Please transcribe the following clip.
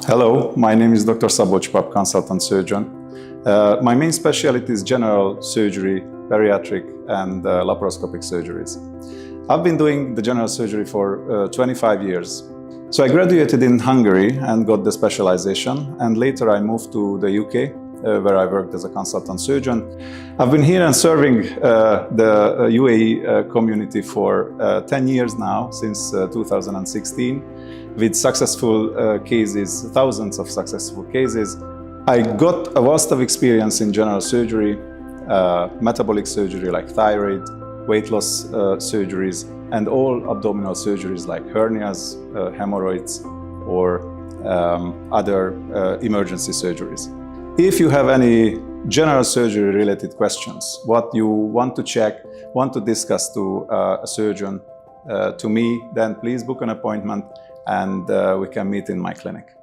Hello, my name is Dr. Szabolcs Pap, consultant surgeon. My main specialty is general surgery, bariatric and laparoscopic surgeries. I've been doing the general surgery for 25 years. So I graduated in Hungary and got the specialization, and later I moved to the UK where I worked as a consultant surgeon. I've been here and serving the UAE community for 10 years now, since 2016, with successful cases, thousands of successful cases. I got a vast of experience in general surgery, metabolic surgery like thyroid, weight loss surgeries, and all abdominal surgeries like hernias, hemorrhoids, or other emergency surgeries. If you have any general surgery related questions, what you want to check, want to discuss to a surgeon, to me, then please book an appointment and we can meet in my clinic.